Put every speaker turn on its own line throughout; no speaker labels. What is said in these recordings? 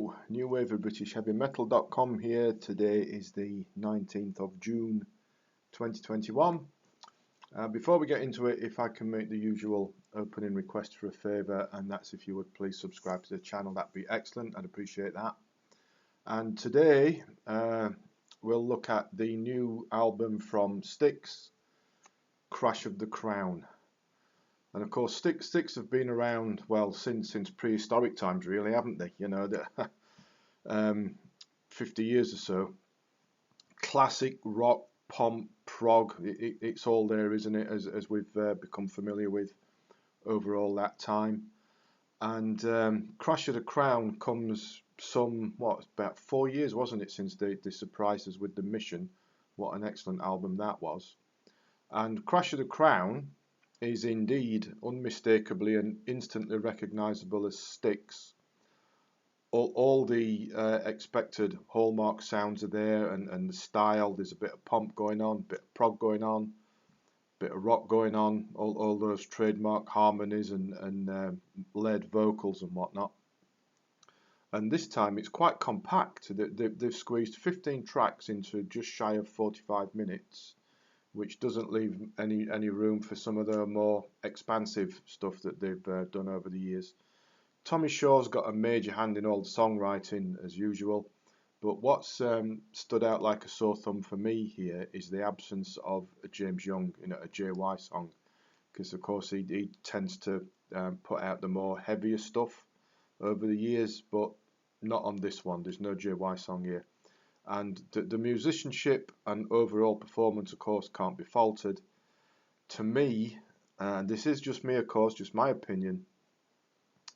Hello, New Wave of British Heavy Metal.com here. Today is the 19th of June 2021. Before we get into it, if I can make the usual opening request for a favour, and that's if you would please subscribe to the channel, that'd be excellent. I'd appreciate that. And today we'll look at the new album from Styx, Crash of the Crown. And of course, Styx have been around, well, since prehistoric times, really, haven't they? You know, 50 years or so. Classic rock, pomp, prog, it's all there, isn't it? As we've become familiar with over all that time. And Crash of the Crown comes about 4 years, wasn't it, since they surprised us with The Mission. What an excellent album that was. And Crash of the Crown is indeed unmistakably and instantly recognisable as Styx. All the expected hallmark sounds are there, and the style. There's a bit of pomp going on, a bit of prog going on, a bit of rock going on, all those trademark harmonies and lead vocals and whatnot. And this time it's quite compact. They've squeezed 15 tracks into just shy of 45 minutes. Which doesn't leave any room for some of the more expansive stuff that they've done over the years. Tommy Shaw's got a major hand in all the songwriting as usual, but what's stood out like a sore thumb for me here is the absence of a James Young, a JY song, because of course he tends to put out the more heavier stuff over the years, but not on this one. There's no JY song here. And the musicianship and overall performance, of course, can't be faulted. To me, and this is just me, of course, just my opinion,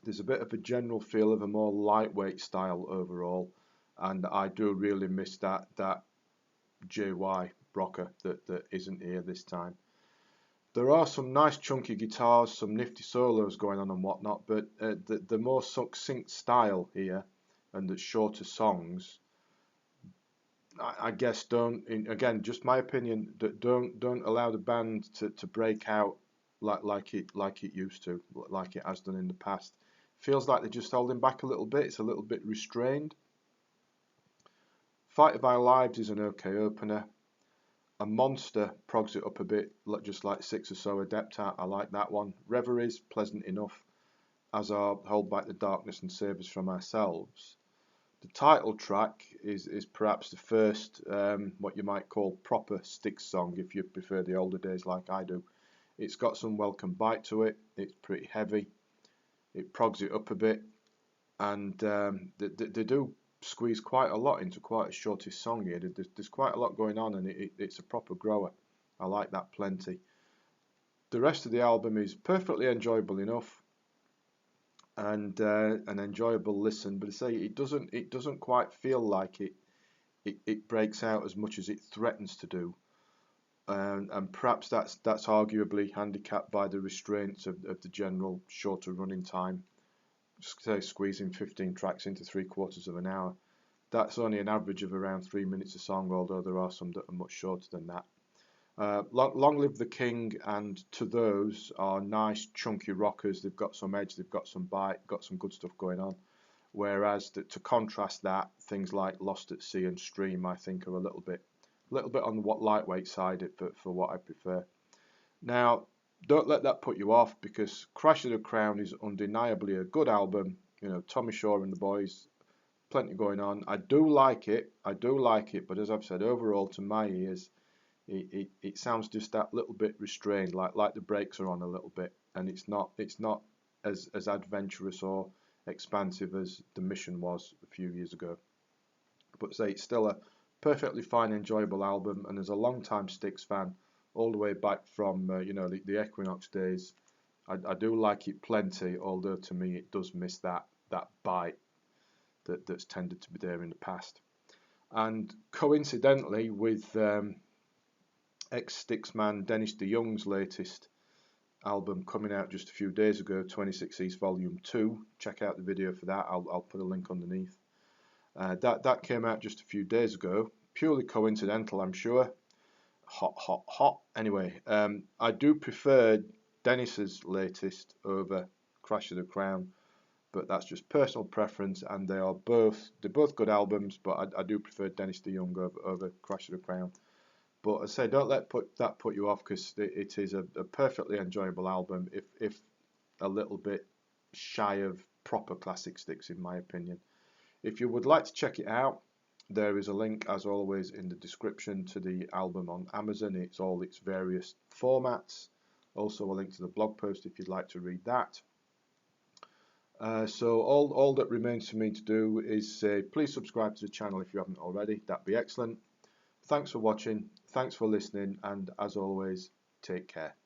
there's a bit of a general feel of a more lightweight style overall, and I do really miss that JY rocker that isn't here this time. There are some nice chunky guitars, some nifty solos going on and whatnot, but the more succinct style here and the shorter songs, I guess again, just my opinion, don't allow the band to break out like it used to, like it has done in the past. Feels like they're just holding back a little bit. It's a little bit restrained. Fight of Our Lives is an okay opener. A Monster progs it up a bit, just like Six or So Adept at. I like that one. Reveries, pleasant enough, as are Hold Back the Darkness and Save Us From Ourselves. The title track is perhaps the first, what you might call proper Styx song, if you prefer the older days like I do. It's got some welcome bite to it. It's pretty heavy. It progs it up a bit, and they do squeeze quite a lot into quite a shortish song here. There's quite a lot going on, and it's a proper grower. I like that plenty. The rest of the album is perfectly enjoyable enough. And an enjoyable listen, but I say it doesn't quite feel like it breaks out as much as it threatens to do, and perhaps that's arguably handicapped by the restraints of the general shorter running time. Say squeezing 15 tracks into 3/4 of an hour, that's only an average of around 3 minutes a song, although there are some that are much shorter than that. Long Live the King and To Those are nice chunky rockers. They've got some edge, they've got some bite, got some good stuff going on. Whereas to contrast that, things like Lost at Sea and Stream, I think, are a little bit on the lightweight side for what I prefer. Now, don't let that put you off, because Crash of the Crown is undeniably a good album. Tommy Shaw and the boys, plenty going on. I do like it, but as I've said, overall, to my ears, it sounds just that little bit restrained, like the brakes are on a little bit, and it's not as adventurous or expansive as The Mission was a few years ago. But say it's still a perfectly fine, enjoyable album, and as a long-time Styx fan, all the way back from the Equinox days, I do like it plenty. Although to me it does miss that bite that's tended to be there in the past. And coincidentally, with ex-Styx man Dennis DeYoung's latest album coming out just a few days ago, 26 East Volume 2. Check out the video for that. I'll put a link underneath. That came out just a few days ago. Purely coincidental, I'm sure. Hot. Anyway, I do prefer Dennis's latest over Crash of the Crown. but that's just personal preference, and they're both good albums, but I do prefer Dennis DeYoung over Crash of the Crown. But I say, don't let that put you off, because it is a perfectly enjoyable album, if a little bit shy of proper classic Styx, in my opinion. If you would like to check it out, there is a link, as always, in the description to the album on Amazon. It's all its various formats. Also a link to the blog post if you'd like to read that. So all that remains for me to do is say, please subscribe to the channel if you haven't already. That'd be excellent. Thanks for watching, thanks for listening, and as always, take care.